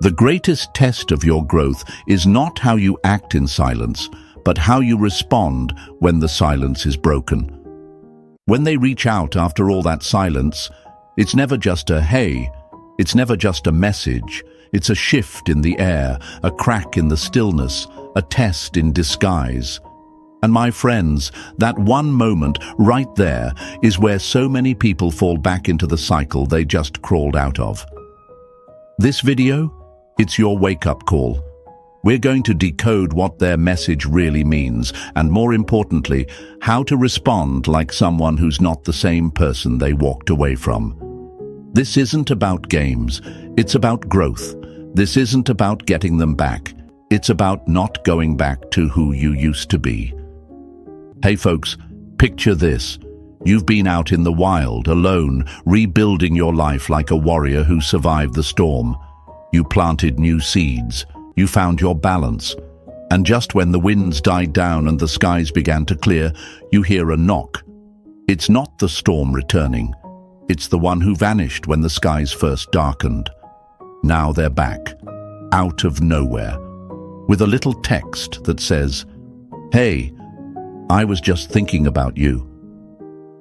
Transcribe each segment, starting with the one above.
The greatest test of your growth is not how you act in silence, but how you respond when the silence is broken. When they reach out after all that silence, it's never just a hey, it's never just a message, it's a shift in the air, a crack in the stillness, a test in disguise. And my friends, that one moment right there is where so many people fall back into the cycle they just crawled out of. This video, it's your wake-up call. We're going to decode what their message really means, and more importantly, how to respond like someone who's not the same person they walked away from. This isn't about games, it's about growth. This isn't about getting them back. It's about not going back to who you used to be. Hey folks, picture this. You've been out in the wild, alone, rebuilding your life like a warrior who survived the storm. You planted new seeds. You found your balance. And just when the winds died down and the skies began to clear, you hear a knock. It's not the storm returning. It's the one who vanished when the skies first darkened. Now they're back, out of nowhere, with a little text that says, "Hey, I was just thinking about you."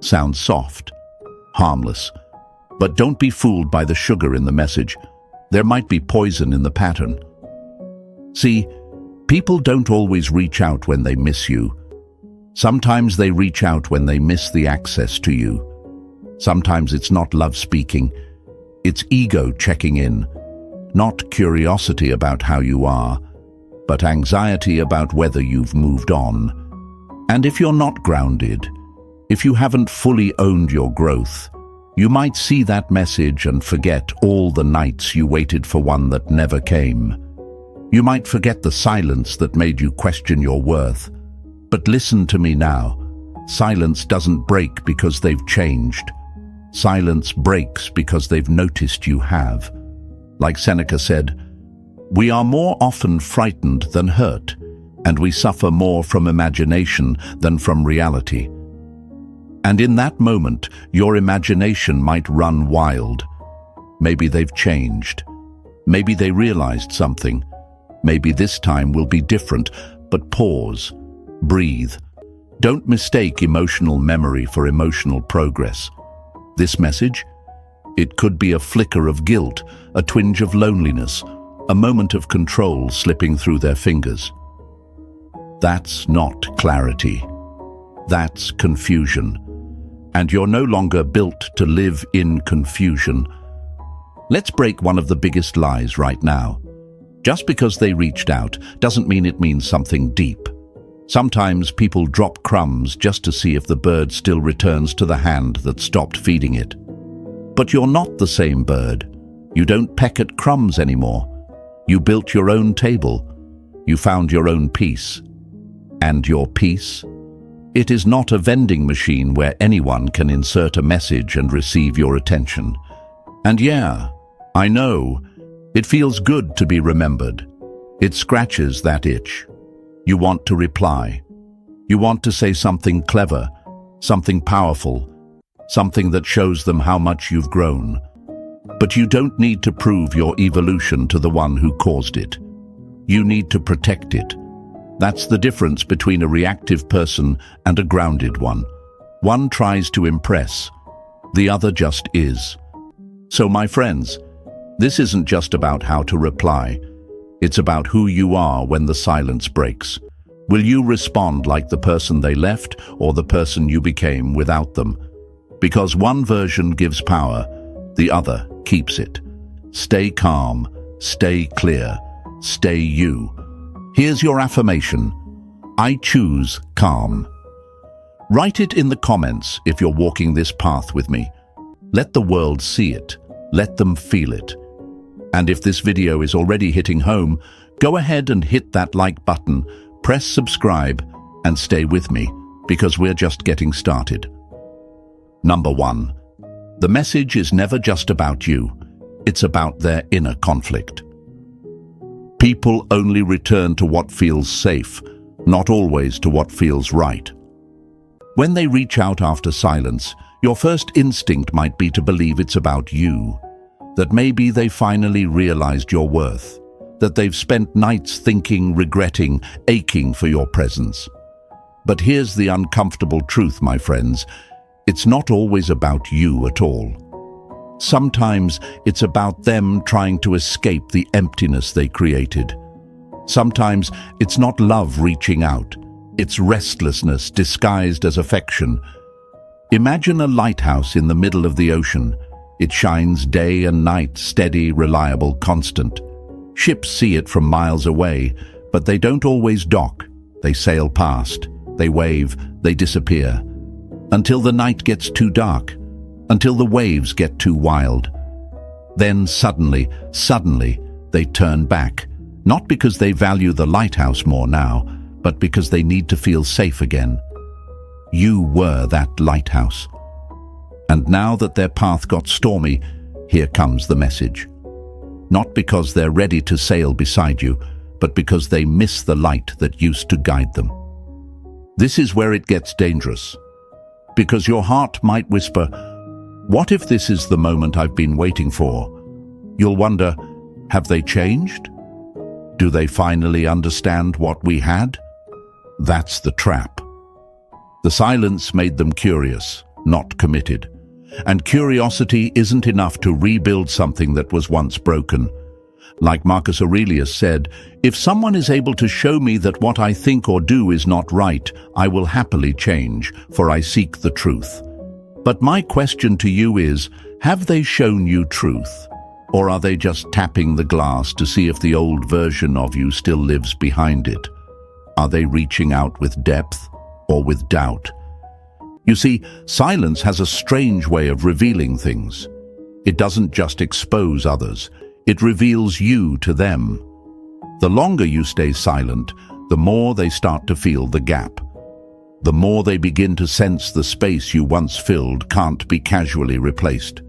Sounds soft, harmless, but don't be fooled by the sugar in the message. There might be poison in the pattern. See, people don't always reach out when they miss you. Sometimes they reach out when they miss the access to you. Sometimes it's not love speaking, it's ego checking in. Not curiosity about how you are, but anxiety about whether you've moved on. And if you're not grounded, if you haven't fully owned your growth, you might see that message and forget all the nights you waited for one that never came. You might forget the silence that made you question your worth. But listen to me now. Silence doesn't break because they've changed. Silence breaks because they've noticed you have. Like Seneca said, "We are more often frightened than hurt, and we suffer more from imagination than from reality." And in that moment, your imagination might run wild. Maybe they've changed. Maybe they realized something. Maybe this time will be different, but pause, breathe. Don't mistake emotional memory for emotional progress. This message? It could be a flicker of guilt, a twinge of loneliness, a moment of control slipping through their fingers. That's not clarity. That's confusion. And you're no longer built to live in confusion. Let's break one of the biggest lies right now. Just because they reached out doesn't mean it means something deep. Sometimes people drop crumbs just to see if the bird still returns to the hand that stopped feeding it. But you're not the same bird. You don't peck at crumbs anymore. You built your own table. You found your own peace. And your peace? It is not a vending machine where anyone can insert a message and receive your attention. And yeah, I know, it feels good to be remembered. It scratches that itch. You want to reply. You want to say something clever, something powerful, something that shows them how much you've grown. But you don't need to prove your evolution to the one who caused it. You need to protect it. That's the difference between a reactive person and a grounded one. One tries to impress, the other just is. So my friends, this isn't just about how to reply. It's about who you are when the silence breaks. Will you respond like the person they left or the person you became without them? Because one version gives power, the other keeps it. Stay calm, stay clear, stay you. Here's your affirmation. I choose calm. Write it in the comments if you're walking this path with me. Let the world see it. Let them feel it. And if this video is already hitting home, go ahead and hit that like button, press subscribe, and stay with me, because we're just getting started. Number 1. The message is never just about you. It's about their inner conflict. People only return to what feels safe, not always to what feels right. When they reach out after silence, your first instinct might be to believe it's about you. that maybe they finally realized your worth, that they've spent nights thinking, regretting, aching for your presence. But here's the uncomfortable truth, my friends. It's not always about you at all. Sometimes it's about them trying to escape the emptiness they created. Sometimes it's not love reaching out. It's restlessness disguised as affection. Imagine a lighthouse in the middle of the ocean. It shines day and night, steady, reliable, constant. Ships see it from miles away, but they don't always dock. They sail past, they wave, they disappear. Until the night gets too dark, until the waves get too wild. Then suddenly, they turn back, not because they value the lighthouse more now, but because they need to feel safe again. You were that lighthouse. And now that their path got stormy, here comes the message. Not because they're ready to sail beside you, but because they miss the light that used to guide them. This is where it gets dangerous. Because your heart might whisper, "What if this is the moment I've been waiting for?" You'll wonder, have they changed? Do they finally understand what we had? That's the trap. The silence made them curious, not committed. And curiosity isn't enough to rebuild something that was once broken. Like Marcus Aurelius said, "If someone is able to show me that what I think or do is not right, I will happily change, for I seek the truth." But my question to you is, have they shown you truth? Or are they just tapping the glass to see if the old version of you still lives behind it? Are they reaching out with depth or with doubt? You see, silence has a strange way of revealing things. It doesn't just expose others, it reveals you to them. The longer you stay silent, the more they start to feel the gap. The more they begin to sense the space you once filled can't be casually replaced.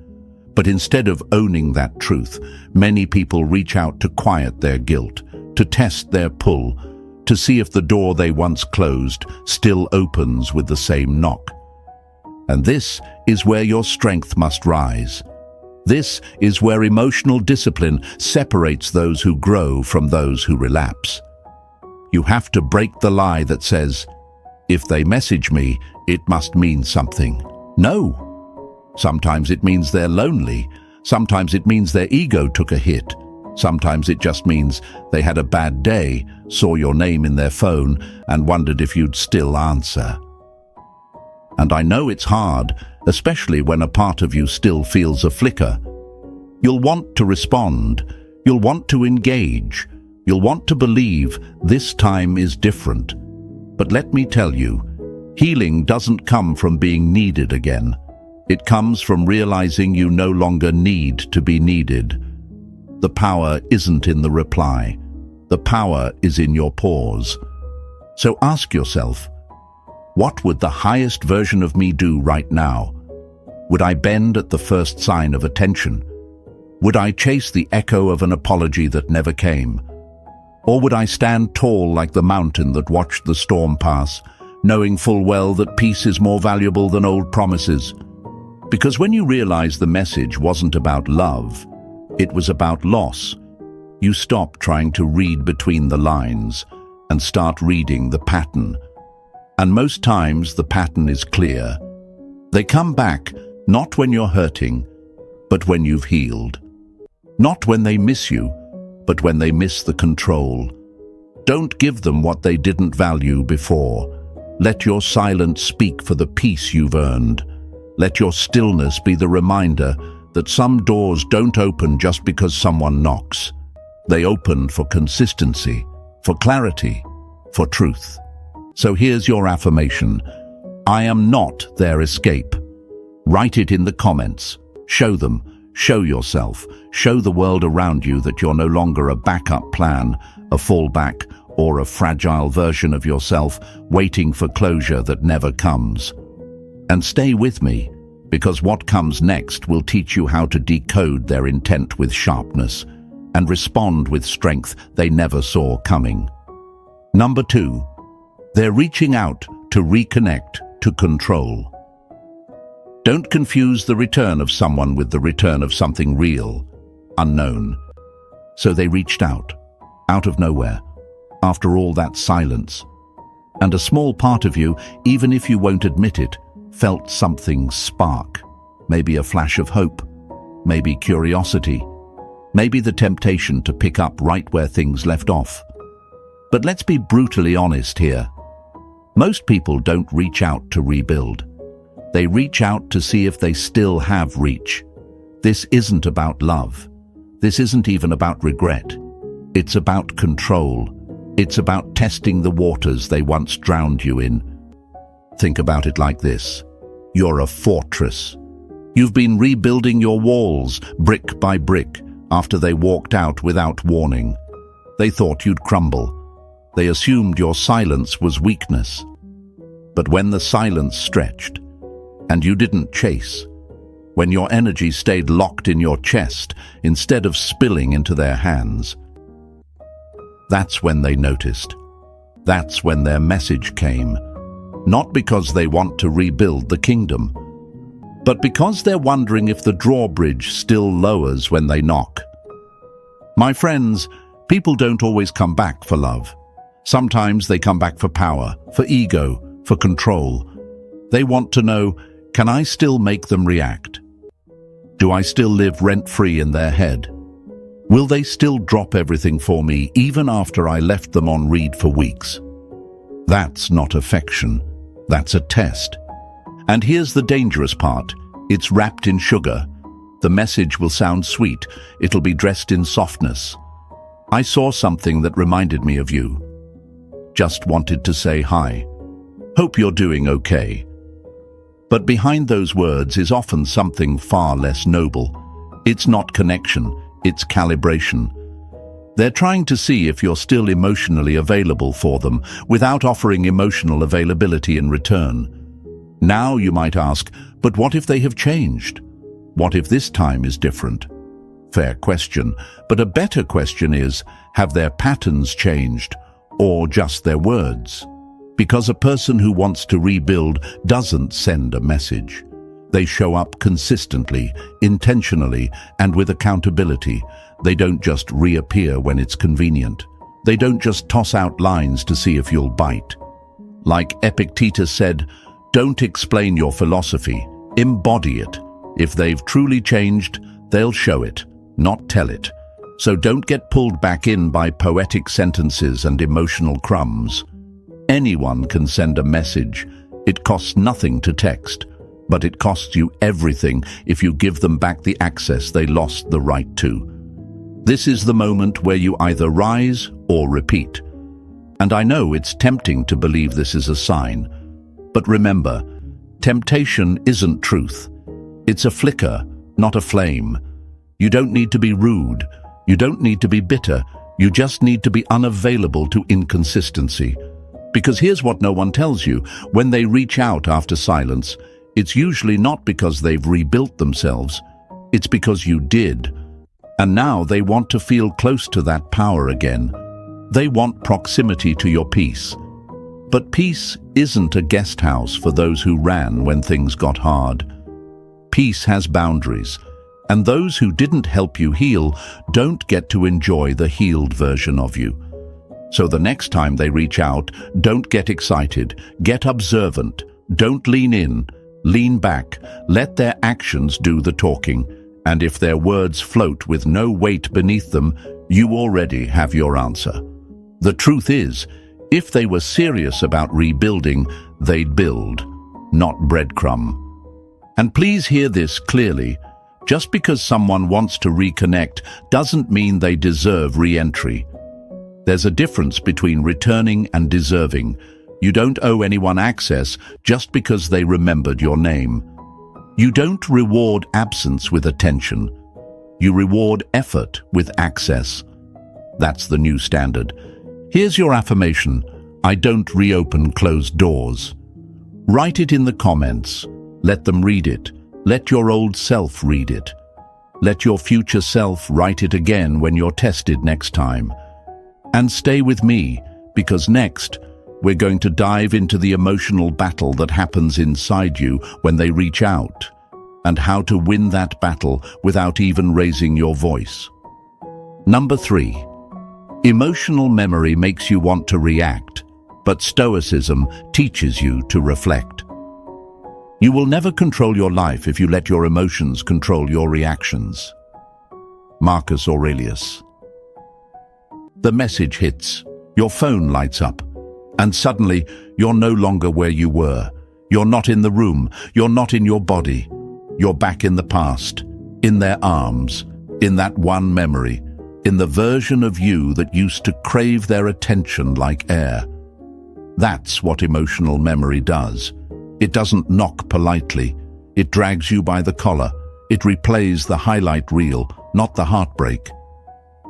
But instead of owning that truth, many people reach out to quiet their guilt, to test their pull, to see if the door they once closed still opens with the same knock. And this is where your strength must rise. This is where emotional discipline separates those who grow from those who relapse. You have to break the lie that says, "If they message me, it must mean something." No. Sometimes it means they're lonely. Sometimes it means their ego took a hit. Sometimes it just means they had a bad day, saw your name in their phone, and wondered if you'd still answer. And I know it's hard, especially when a part of you still feels a flicker. You'll want to respond. You'll want to engage. You'll want to believe this time is different. But let me tell you, healing doesn't come from being needed again. It comes from realizing you no longer need to be needed. The power isn't in the reply. The power is in your pause. So ask yourself, what would the highest version of me do right now? Would I bend at the first sign of attention? Would I chase the echo of an apology that never came? Or would I stand tall like the mountain that watched the storm pass, knowing full well that peace is more valuable than old promises? Because when you realize the message wasn't about love, it was about loss, you stop trying to read between the lines and start reading the pattern. And most times the pattern is clear. They come back not when you're hurting, but when you've healed. Not when they miss you, but when they miss the control. Don't give them what they didn't value before. Let your silence speak for the peace you've earned. Let your stillness be the reminder that some doors don't open just because someone knocks. They open for consistency, for clarity, for truth. So here's your affirmation. I am not their escape. Write it in the comments. Show them, show yourself, show the world around you that you're no longer a backup plan, a fallback, or a fragile version of yourself waiting for closure that never comes. And stay with me, because what comes next will teach you how to decode their intent with sharpness and respond with strength they never saw coming. Number 2. They're reaching out to reconnect, to control. Don't confuse the return of someone with the return of something real. unknown. So they reached out of nowhere, after all that silence. And a small part of you, even if you won't admit it, felt something spark. Maybe a flash of hope, maybe curiosity, maybe the temptation to pick up right where things left off. But let's be brutally honest here. Most people don't reach out to rebuild. They reach out to see if they still have reach. This isn't about love. This isn't even about regret. It's about control. It's about testing the waters they once drowned you in. Think about it like this. You're a fortress. You've been rebuilding your walls, brick by brick, after they walked out without warning. They thought you'd crumble. They assumed your silence was weakness. But when the silence stretched, and you didn't chase, when your energy stayed locked in your chest instead of spilling into their hands, that's when they noticed. That's when their message came. Not because they want to rebuild the kingdom, but because they're wondering if the drawbridge still lowers when they knock. My friends, people don't always come back for love. Sometimes they come back for power, for ego, for control. They want to know, can I still make them react? Do I still live rent-free in their head? Will they still drop everything for me even after I left them on read for weeks? That's not affection. That's a test. And here's the dangerous part. It's wrapped in sugar. The message will sound sweet. It'll be dressed in softness. I saw something that reminded me of you. Just wanted to say hi. Hope you're doing okay. But behind those words is often something far less noble. It's not connection, it's calibration. They're trying to see if you're still emotionally available for them without offering emotional availability in return. Now you might ask, but what if they have changed? What if this time is different? Fair question, but a better question is, have their patterns changed or just their words? Because a person who wants to rebuild doesn't send a message. They show up consistently, intentionally, and with accountability. They don't just reappear when it's convenient. They don't just toss out lines to see if you'll bite. Like Epictetus said, don't explain your philosophy, embody it. If they've truly changed, they'll show it, not tell it. So don't get pulled back in by poetic sentences and emotional crumbs. Anyone can send a message. It costs nothing to text, but it costs you everything if you give them back the access they lost the right to. This is the moment where you either rise or repeat. And I know it's tempting to believe this is a sign. But remember, temptation isn't truth. It's a flicker, not a flame. You don't need to be rude. You don't need to be bitter. You just need to be unavailable to inconsistency. Because here's what no one tells you. When they reach out after silence, it's usually not because they've rebuilt themselves. It's because you did. And now they want to feel close to that power again. They want proximity to your peace. But peace isn't a guest house for those who ran when things got hard. Peace has boundaries, and those who didn't help you heal don't get to enjoy the healed version of you. So the next time they reach out, don't get excited, get observant, don't lean in, lean back, let their actions do the talking, and if their words float with no weight beneath them, you already have your answer. The truth is, if they were serious about rebuilding, they'd build, not breadcrumb. And please hear this clearly. Just because someone wants to reconnect doesn't mean they deserve re-entry. There's a difference between returning and deserving. You don't owe anyone access just because they remembered your name. You don't reward absence with attention. You reward effort with access. That's the new standard. Here's your affirmation. I don't reopen closed doors. Write it in the comments. Let them read it. Let your old self read it. Let your future self write it again when you're tested next time. And stay with me, because next, we're going to dive into the emotional battle that happens inside you when they reach out. and how to win that battle without even raising your voice. Number 3. Emotional memory makes you want to react, but Stoicism teaches you to reflect. You will never control your life if you let your emotions control your reactions. Marcus Aurelius. The message hits, your phone lights up, and suddenly you're no longer where you were. You're not in the room, you're not in your body. You're back in the past, in their arms, in that one memory, in the version of you that used to crave their attention like air. That's what emotional memory does. It doesn't knock politely. It drags you by the collar. It replays the highlight reel, not the heartbreak.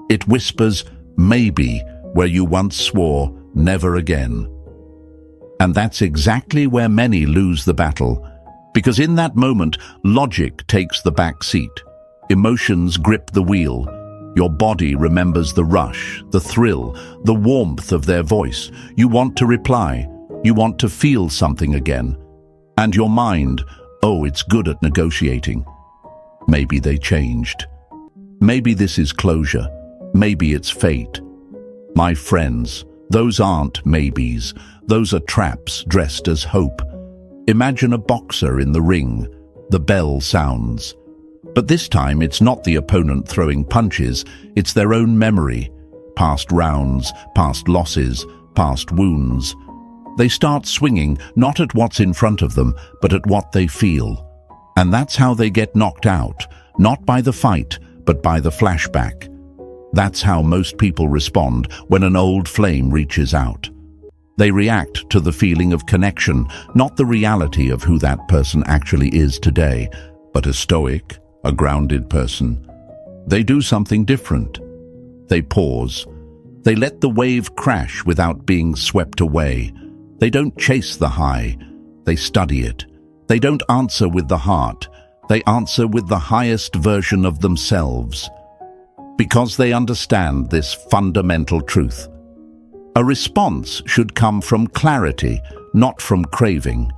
It whispers, maybe, where you once swore, never again. And that's exactly where many lose the battle, because in that moment, logic takes the back seat. Emotions grip the wheel. Your body remembers the rush, the thrill, the warmth of their voice. You want to reply. You want to feel something again. And your mind, oh, it's good at negotiating. Maybe they changed. Maybe this is closure. Maybe it's fate. My friends, those aren't maybes. Those are traps dressed as hope. Imagine a boxer in the ring. The bell sounds. But this time it's not the opponent throwing punches, it's their own memory. Past rounds, past losses, past wounds. They start swinging not at what's in front of them, but at what they feel. And that's how they get knocked out, not by the fight, but by the flashback. That's how most people respond when an old flame reaches out. They react to the feeling of connection, not the reality of who that person actually is today, but a stoic, a grounded person. They do something different. They pause. They let the wave crash without being swept away. They don't chase the high. They study it. They don't answer with the heart. They answer with the highest version of themselves. Because they understand this fundamental truth. A response should come from clarity, not from craving.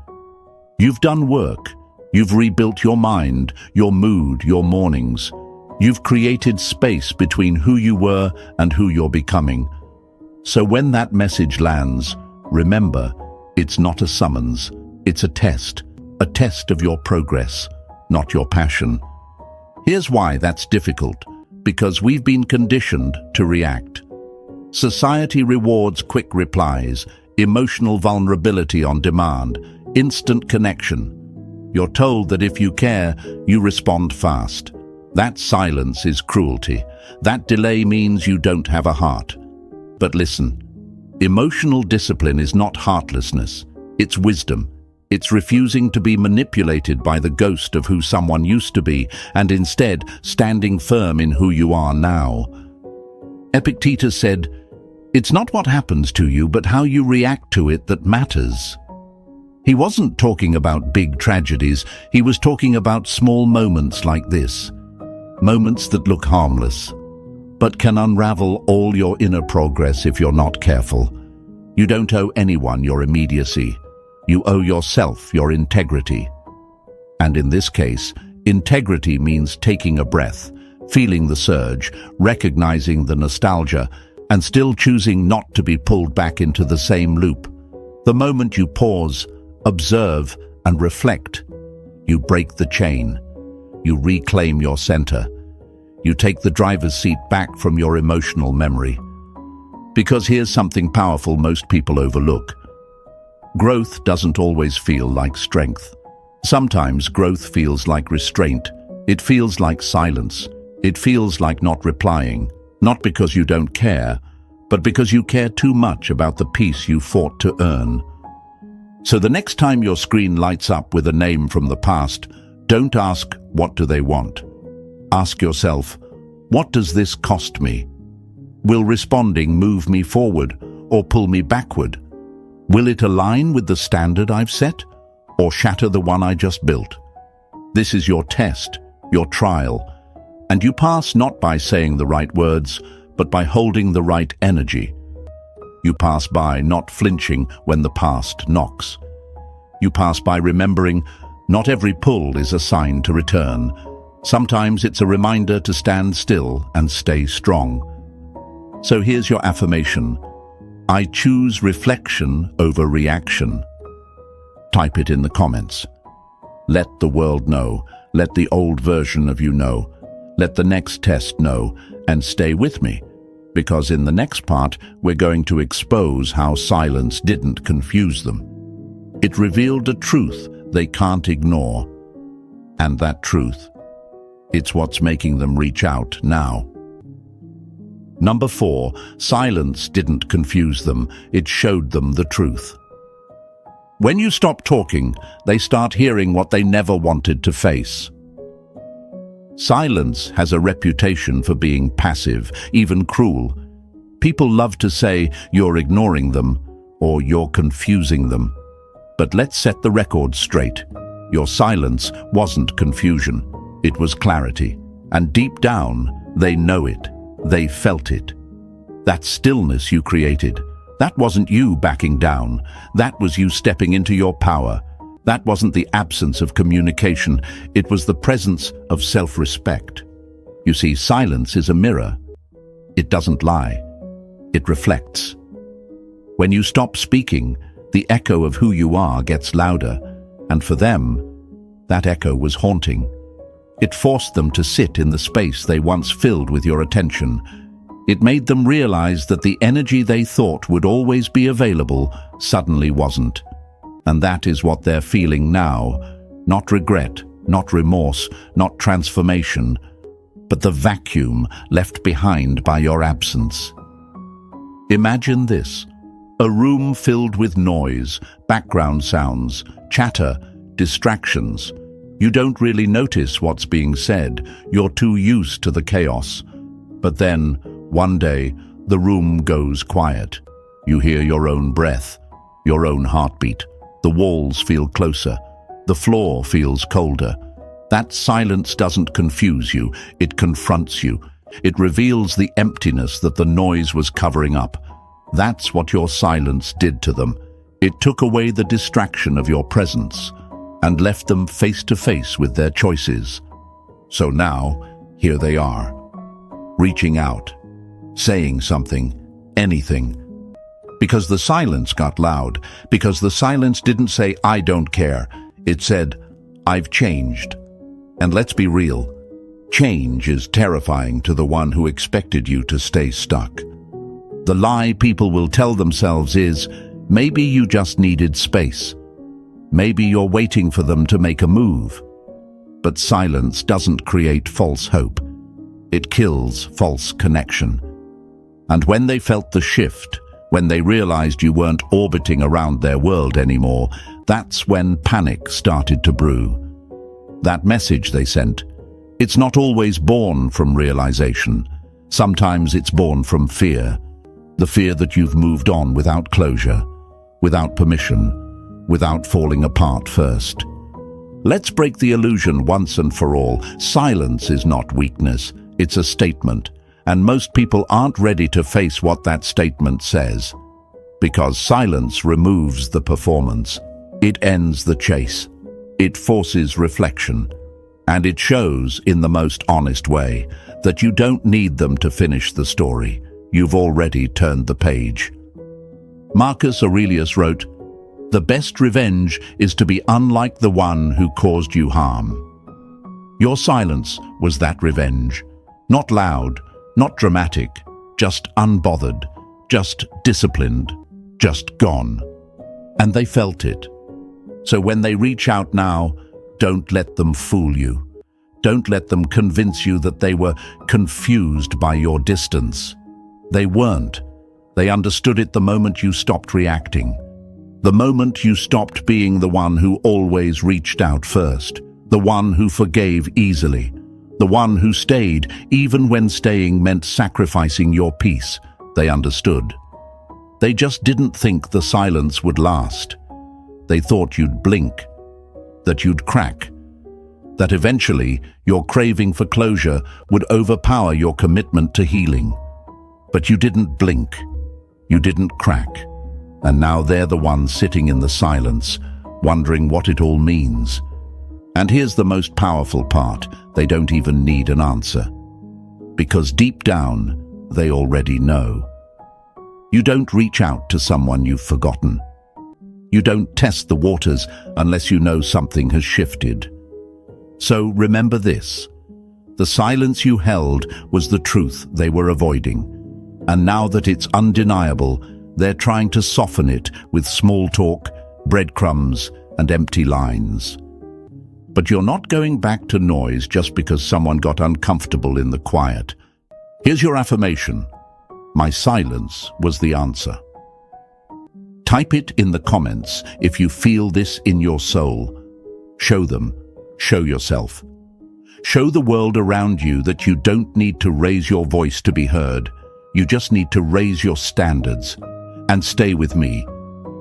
You've done work. You've rebuilt your mind, your mood, your mornings. You've created space between who you were and who you're becoming. So when that message lands, remember, it's not a summons, it's a test of your progress, not your passion. Here's why that's difficult, because we've been conditioned to react. Society rewards quick replies, emotional vulnerability on demand, instant connection. You're told that if you care, you respond fast. That silence is cruelty. That delay means you don't have a heart. But listen, emotional discipline is not heartlessness. It's wisdom. It's refusing to be manipulated by the ghost of who someone used to be, and instead standing firm in who you are now. Epictetus said, "It's not what happens to you, but how you react to it that matters." He wasn't talking about big tragedies, he was talking about small moments like this. Moments that look harmless, but can unravel all your inner progress if you're not careful. You don't owe anyone your immediacy. You owe yourself your integrity. And in this case, integrity means taking a breath, feeling the surge, recognizing the nostalgia, and still choosing not to be pulled back into the same loop. The moment you pause, observe, and reflect, you break the chain. You reclaim your center. You take the driver's seat back from your emotional memory. Because here's something powerful most people overlook. Growth doesn't always feel like strength. Sometimes growth feels like restraint. It feels like silence. It feels like not replying, not because you don't care, but because you care too much about the peace you fought to earn. So the next time your screen lights up with a name from the past, don't ask, what do they want? Ask yourself, what does this cost me? Will responding move me forward or pull me backward? Will it align with the standard I've set or shatter the one I just built? This is your test, your trial, and you pass not by saying the right words, but by holding the right energy. You pass by not flinching when the past knocks. You pass by remembering Not every pull is a sign to return. Sometimes it's a reminder to stand still and stay strong. So here's your affirmation. I choose reflection over reaction. Type it in the comments. Let the world know. Let the old version of you know. Let the next test know. And stay with me, because in the next part, we're going to expose how silence didn't confuse them. It revealed a truth they can't ignore. And that truth, it's what's making them reach out now. Number 4, silence didn't confuse them, it showed them the truth. When you stop talking, they start hearing what they never wanted to face. Silence has a reputation for being passive, even cruel. People love to say you're ignoring them or you're confusing them. But let's set the record straight. Your silence wasn't confusion, it was clarity. And deep down, they know it. They felt it. That stillness you created, that wasn't you backing down. That was you stepping into your power. That wasn't the absence of communication. It was the presence of self-respect. You see, silence is a mirror. It doesn't lie. It reflects. When you stop speaking, the echo of who you are gets louder. And for them, that echo was haunting. It forced them to sit in the space they once filled with your attention. It made them realize that the energy they thought would always be available suddenly wasn't. And that is what they're feeling now. Not regret, not remorse, not transformation, but the vacuum left behind by your absence. Imagine this: a room filled with noise, background sounds, chatter, distractions. You don't really notice what's being said. You're too used to the chaos. But then, one day, the room goes quiet. You hear your own breath, your own heartbeat. The walls feel closer. The floor feels colder. That silence doesn't confuse you. It confronts you. It reveals the emptiness that the noise was covering up. That's what your silence did to them. It took away the distraction of your presence and left them face to face with their choices. So now, here they are, reaching out, saying something, anything. Because the silence got loud, because the silence didn't say, I don't care. It said, I've changed. And let's be real, change is terrifying to the one who expected you to stay stuck. The lie people will tell themselves is, maybe you just needed space. Maybe you're waiting for them to make a move. But silence doesn't create false hope. It kills false connection. And when they felt the shift, when they realized you weren't orbiting around their world anymore, that's when panic started to brew. That message they sent, it's not always born from realization. Sometimes it's born from fear. The fear that you've moved on without closure, without permission, without falling apart first. Let's break the illusion once and for all. Silence is not weakness, it's a statement. And most people aren't ready to face what that statement says. Because silence removes the performance. It ends the chase. It forces reflection. And it shows, in the most honest way, that you don't need them to finish the story. You've already turned the page. Marcus Aurelius wrote, "The best revenge is to be unlike the one who caused you harm." Your silence was that revenge. Not loud, not dramatic, just unbothered, just disciplined, just gone. And they felt it. So when they reach out now, don't let them fool you. Don't let them convince you that they were confused by your distance. They weren't. They understood it the moment you stopped reacting. The moment you stopped being the one who always reached out first. The one who forgave easily. The one who stayed even when staying meant sacrificing your peace. They understood. They just didn't think the silence would last. They thought you'd blink, that you'd crack, that eventually your craving for closure would overpower your commitment to healing. But you didn't blink, you didn't crack, and now they're the ones sitting in the silence, wondering what it all means. And here's the most powerful part: they don't even need an answer. Because deep down, they already know. You don't reach out to someone you've forgotten. You don't test the waters unless you know something has shifted. So remember this: the silence you held was the truth they were avoiding. And now that it's undeniable, they're trying to soften it with small talk, breadcrumbs, and empty lines. But you're not going back to noise just because someone got uncomfortable in the quiet. Here's your affirmation: my silence was the answer. Type it in the comments if you feel this in your soul. Show them. Show yourself. Show the world around you that you don't need to raise your voice to be heard. You just need to raise your standards. And stay with me,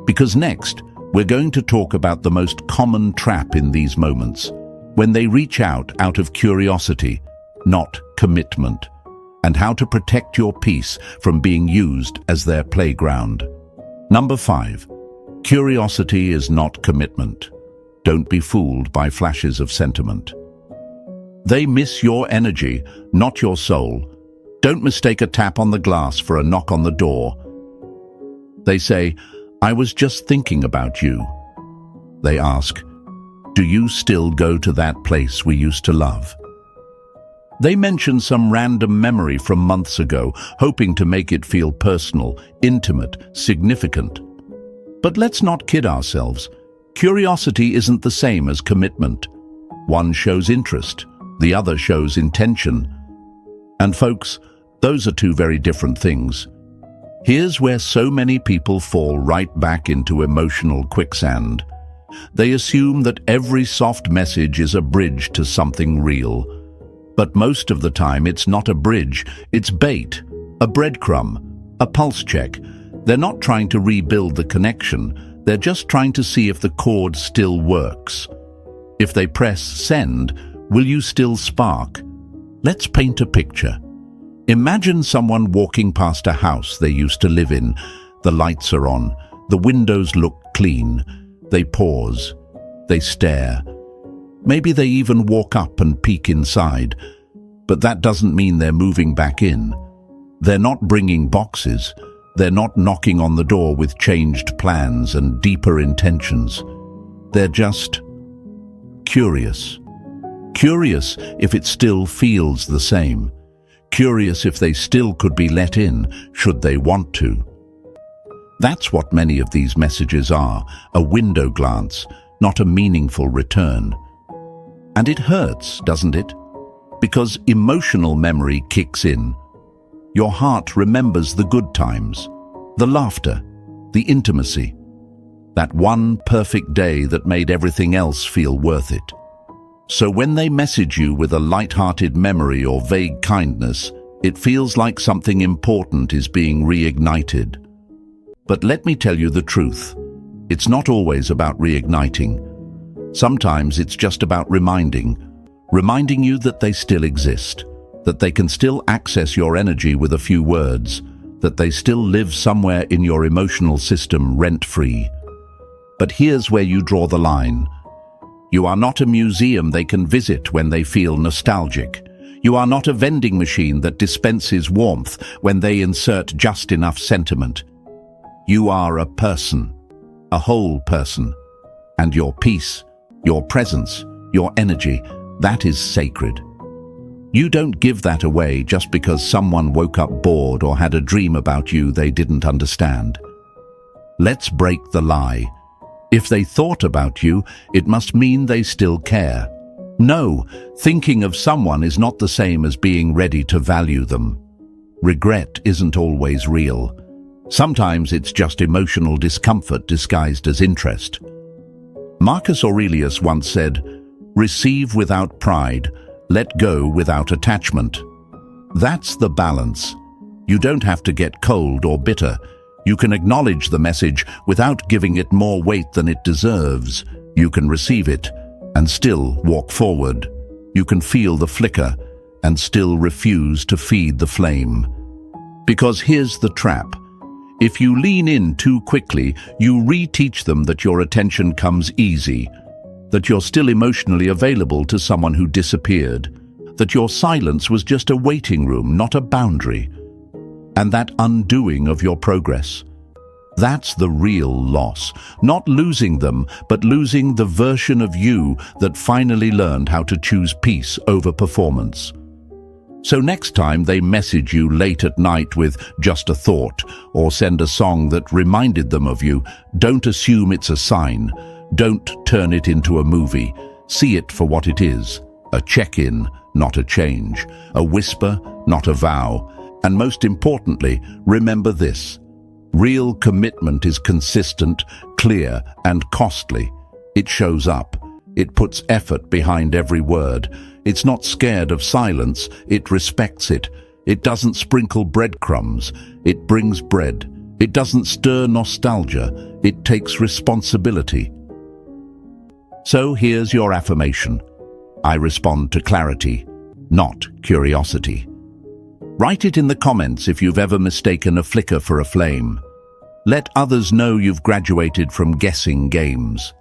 because next we're going to talk about the most common trap in these moments, when they reach out of curiosity, not commitment, and how to protect your peace from being used as their playground. Number 5. Curiosity is not commitment. Don't be fooled by flashes of sentiment. They miss your energy, not your soul. Don't mistake a tap on the glass for a knock on the door. They say, "I was just thinking about you." They ask, "Do you still go to that place we used to love?" They mention some random memory from months ago, hoping to make it feel personal, intimate, significant. But let's not kid ourselves. Curiosity isn't the same as commitment. One shows interest, the other shows intention. And folks, those are two very different things. Here's where so many people fall right back into emotional quicksand. They assume that every soft message is a bridge to something real. But most of the time it's not a bridge, it's bait, a breadcrumb, a pulse check. They're not trying to rebuild the connection, they're just trying to see if the cord still works. If they press send, will you still spark? Let's paint a picture. Imagine someone walking past a house they used to live in. The lights are on, the windows look clean. They pause, they stare. Maybe they even walk up and peek inside. But that doesn't mean they're moving back in. They're not bringing boxes. They're not knocking on the door with changed plans and deeper intentions. They're just curious. Curious if it still feels the same. Curious if they still could be let in, should they want to. That's what many of these messages are, a window glance, not a meaningful return. And it hurts, doesn't it? Because emotional memory kicks in. Your heart remembers the good times, the laughter, the intimacy, that one perfect day that made everything else feel worth it. So when they message you with a light-hearted memory or vague kindness, it feels like something important is being reignited. But let me tell you the truth. It's not always about reigniting. Sometimes it's just about reminding you that they still exist, that they can still access your energy with a few words, that they still live somewhere in your emotional system rent-free. But here's where you draw the line. You are not a museum they can visit when they feel nostalgic. You are not a vending machine that dispenses warmth when they insert just enough sentiment. You are a person, a whole person. And your peace, your presence, your energy, that is sacred. You don't give that away just because someone woke up bored or had a dream about you they didn't understand. Let's break the lie. If they thought about you, it must mean they still care. No, thinking of someone is not the same as being ready to value them. Regret isn't always real. Sometimes it's just emotional discomfort disguised as interest. Marcus Aurelius once said, "Receive without pride, let go without attachment." That's the balance. You don't have to get cold or bitter. You can acknowledge the message without giving it more weight than it deserves. You can receive it and still walk forward. You can feel the flicker and still refuse to feed the flame. Because here's the trap. If you lean in too quickly, you reteach them that your attention comes easy. that you're still emotionally available to someone who disappeared, that your silence was just a waiting room, not a boundary, and that undoing of your progress. That's the real loss. Not losing them, but losing the version of you that finally learned how to choose peace over performance. So next time they message you late at night with just a thought, or send a song that reminded them of you, don't assume it's a sign. Don't turn it into a movie. See it for what it is. A check-in, not a change. A whisper, not a vow. And most importantly, remember this. Real commitment is consistent, clear, and costly. It shows up. It puts effort behind every word. It's not scared of silence. It respects it. It doesn't sprinkle breadcrumbs. It brings bread. It doesn't stir nostalgia. It takes responsibility. So here's your affirmation. I respond to clarity, not curiosity. Write it in the comments if you've ever mistaken a flicker for a flame. Let others know you've graduated from guessing games.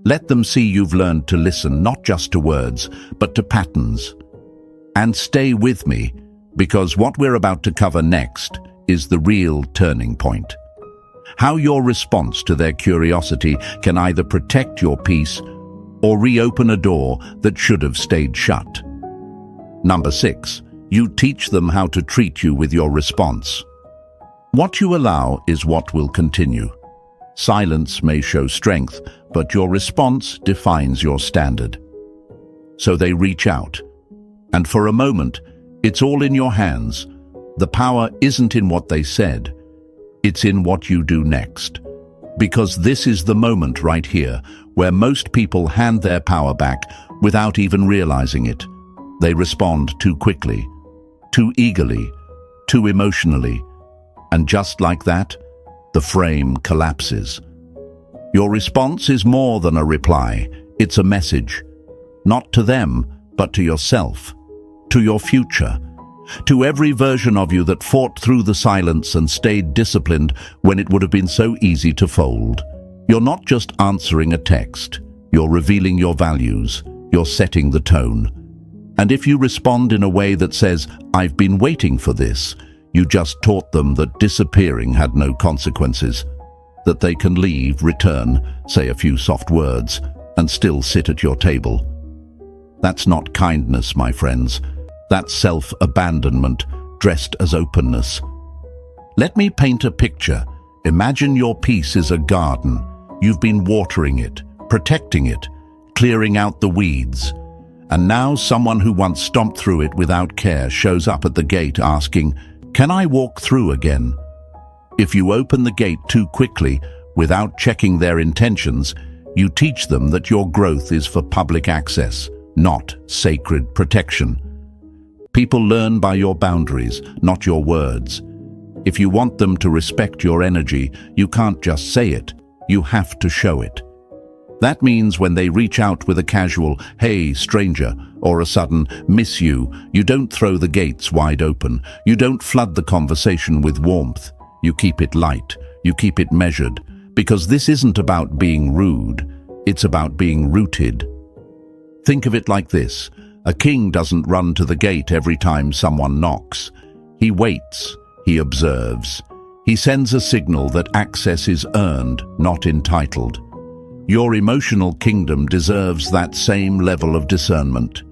Let them see you've learned to listen not just to words, but to patterns. And stay with me, because what we're about to cover next is the real turning point. How your response to their curiosity can either protect your peace or reopen a door that should have stayed shut. Number 6. You teach them how to treat you with your response. What you allow is what will continue. Silence may show strength, but your response defines your standard. So they reach out. And for a moment, it's all in your hands. The power isn't in what they said. It's in what you do next. Because this is the moment right here where most people hand their power back without even realizing it. They respond too quickly, too eagerly, too emotionally. And just like that, the frame collapses. Your response is more than a reply. It's a message. Not to them, but to yourself, to your future, to every version of you that fought through the silence and stayed disciplined when it would have been so easy to fold. You're not just answering a text. You're revealing your values. You're setting the tone. And if you respond in a way that says, I've been waiting for this, you just taught them that disappearing had no consequences, that they can leave, return, say a few soft words, and still sit at your table. That's not kindness, my friends. That's self-abandonment dressed as openness. Let me paint a picture. Imagine your peace is a garden. You've been watering it, protecting it, clearing out the weeds. And now someone who once stomped through it without care shows up at the gate asking, "Can I walk through again?" If you open the gate too quickly, without checking their intentions, you teach them that your growth is for public access, not sacred protection. People learn by your boundaries, not your words. If you want them to respect your energy, you can't just say it, you have to show it. That means when they reach out with a casual, "Hey, stranger," or a sudden, "Miss you," you don't throw the gates wide open. You don't flood the conversation with warmth. You keep it light. You keep it measured. Because this isn't about being rude. It's about being rooted. Think of it like this. A king doesn't run to the gate every time someone knocks. He waits. He observes. He sends a signal that access is earned, not entitled. Your emotional kingdom deserves that same level of discernment.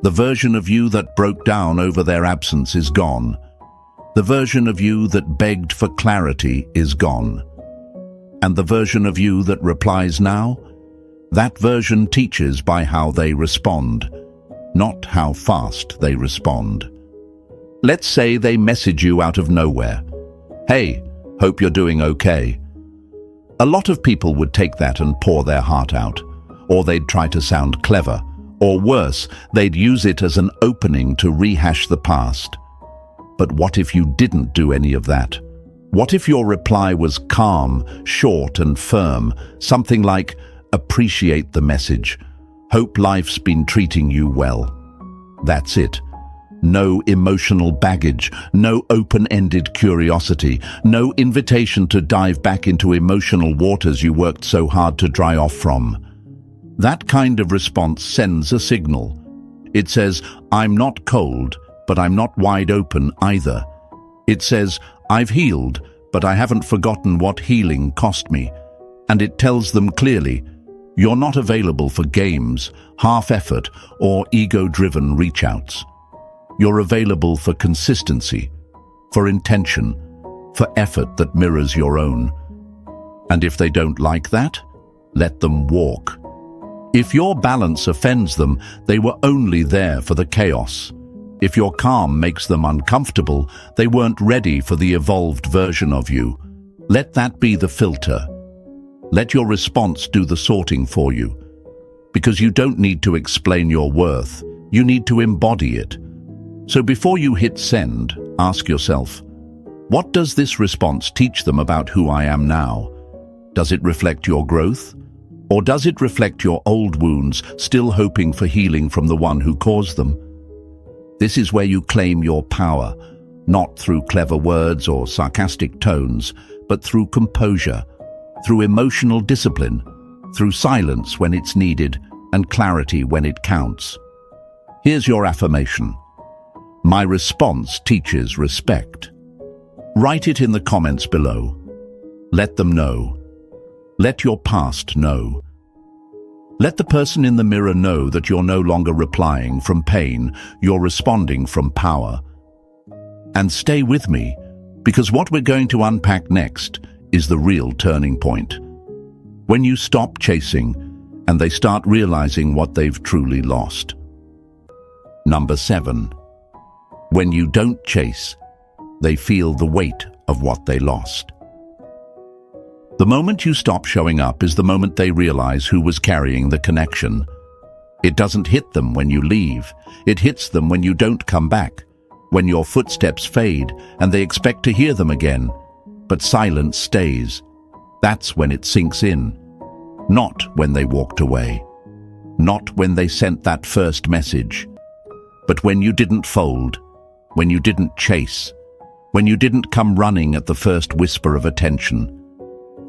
The version of you that broke down over their absence is gone. The version of you that begged for clarity is gone. And the version of you that replies now? That version teaches by how they respond, not how fast they respond. Let's say they message you out of nowhere. "Hey, hope you're doing okay." A lot of people would take that and pour their heart out, or they'd try to sound clever, or worse, they'd use it as an opening to rehash the past. But what if you didn't do any of that? What if your reply was calm, short and firm, something like, "Appreciate the message. Hope life's been treating you well." That's it. No emotional baggage, no open-ended curiosity, no invitation to dive back into emotional waters you worked so hard to dry off from. That kind of response sends a signal. It says, I'm not cold, but I'm not wide open either. It says, I've healed, but I haven't forgotten what healing cost me. And it tells them clearly, you're not available for games, half-effort, or ego-driven reach-outs. You're available for consistency, for intention, for effort that mirrors your own. And if they don't like that, let them walk. If your balance offends them, they were only there for the chaos. If your calm makes them uncomfortable, they weren't ready for the evolved version of you. Let that be the filter. Let your response do the sorting for you. Because you don't need to explain your worth, you need to embody it. So before you hit send, ask yourself, what does this response teach them about who I am now? Does it reflect your growth? Or does it reflect your old wounds, still hoping for healing from the one who caused them? This is where you claim your power, not through clever words or sarcastic tones, but through composure, through emotional discipline, through silence when it's needed and clarity when it counts. Here's your affirmation. My response teaches respect. Write it in the comments below. Let them know. Let your past know. Let the person in the mirror know that you're no longer replying from pain, you're responding from power. And stay with me, because what we're going to unpack next is the real turning point. When you stop chasing, and they start realizing what they've truly lost. Number 7. When you don't chase, they feel the weight of what they lost. The moment you stop showing up is the moment they realize who was carrying the connection. It doesn't hit them when you leave. It hits them when you don't come back, when your footsteps fade and they expect to hear them again. But silence stays. That's when it sinks in. Not when they walked away. Not when they sent that first message. But when you didn't fold, when you didn't chase, when you didn't come running at the first whisper of attention.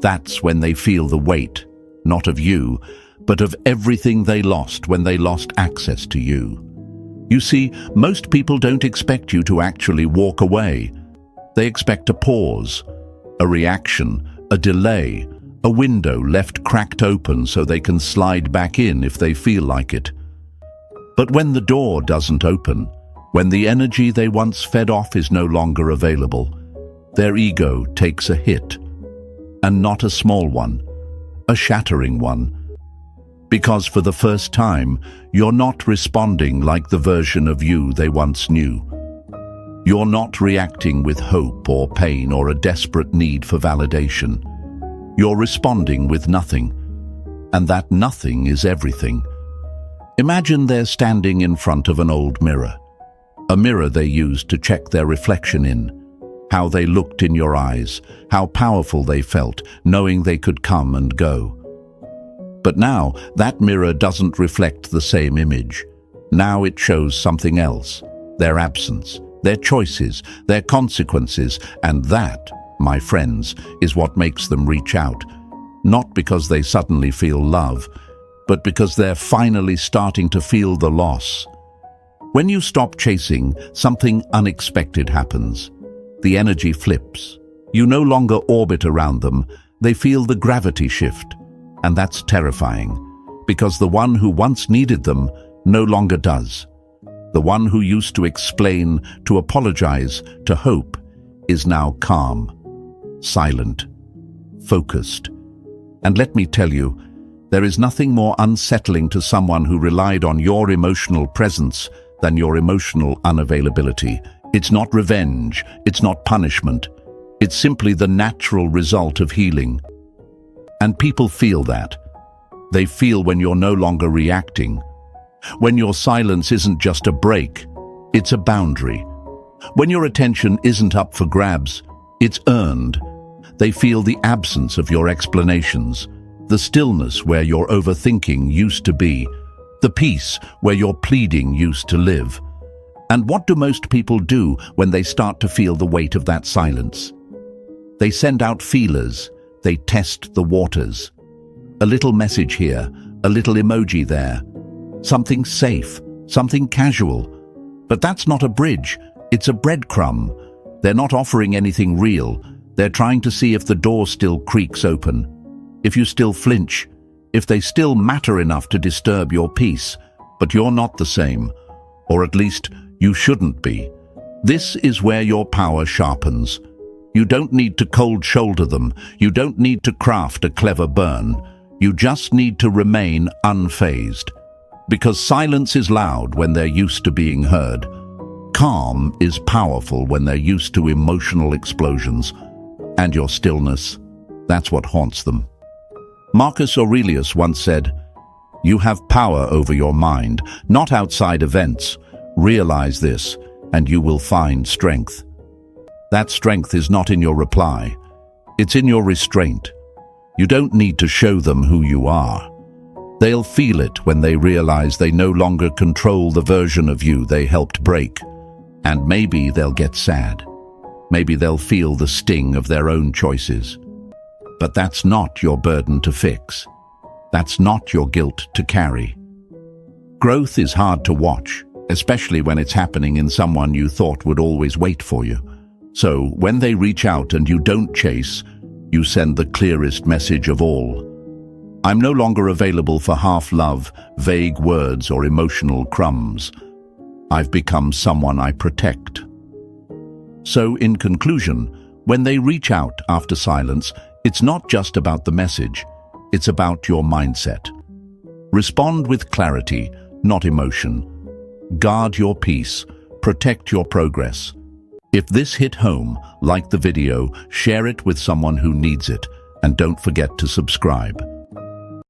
That's when they feel the weight, not of you, but of everything they lost when they lost access to you. You see, most people don't expect you to actually walk away. They expect a pause, a reaction, a delay, a window left cracked open so they can slide back in if they feel like it. But when the door doesn't open, when the energy they once fed off is no longer available, their ego takes a hit. And not a small one, a shattering one. Because for the first time, you're not responding like the version of you they once knew. You're not reacting with hope or pain or a desperate need for validation. You're responding with nothing. And that nothing is everything. Imagine they're standing in front of an old mirror. A mirror they used to check their reflection in. How they looked in your eyes, how powerful they felt, knowing they could come and go. But now, that mirror doesn't reflect the same image. Now it shows something else, their absence, their choices, their consequences, and that, my friends, is what makes them reach out. Not because they suddenly feel love, but because they're finally starting to feel the loss. When you stop chasing, something unexpected happens. The energy flips. You no longer orbit around them. They feel the gravity shift. And that's terrifying, because the one who once needed them no longer does. The one who used to explain, to apologize, to hope, is now calm, silent, focused. And let me tell you, there is nothing more unsettling to someone who relied on your emotional presence than your emotional unavailability. It's not revenge, it's not punishment. It's simply the natural result of healing. And people feel that. They feel when you're no longer reacting. When your silence isn't just a break, it's a boundary. When your attention isn't up for grabs, it's earned. They feel the absence of your explanations, the stillness where your overthinking used to be, the peace where your pleading used to live. And what do most people do when they start to feel the weight of that silence? They send out feelers. They test the waters. A little message here, a little emoji there, something safe, something casual. But that's not a bridge, it's a breadcrumb. They're not offering anything real. They're trying to see if the door still creaks open, if you still flinch, if they still matter enough to disturb your peace. But you're not the same, or at least you shouldn't be. This is where your power sharpens. You don't need to cold shoulder them. You don't need to craft a clever burn. You just need to remain unfazed. Because silence is loud when they're used to being heard. Calm is powerful when they're used to emotional explosions. And your stillness, that's what haunts them. Marcus Aurelius once said, "You have power over your mind, not outside events. Realize this, and you will find strength." That strength is not in your reply. It's in your restraint. You don't need to show them who you are. They'll feel it when they realize they no longer control the version of you they helped break. And maybe they'll get sad. Maybe they'll feel the sting of their own choices. But that's not your burden to fix. That's not your guilt to carry. Growth is hard to watch, especially when it's happening in someone you thought would always wait for you. So when they reach out and you don't chase, you send the clearest message of all. I'm no longer available for half-love, vague words, or emotional crumbs. I've become someone I protect. So in conclusion, when they reach out after silence, it's not just about the message, it's about your mindset. Respond with clarity, not emotion. Guard your peace, protect your progress. If this hit home, like the video, share it with someone who needs it, and don't forget to subscribe.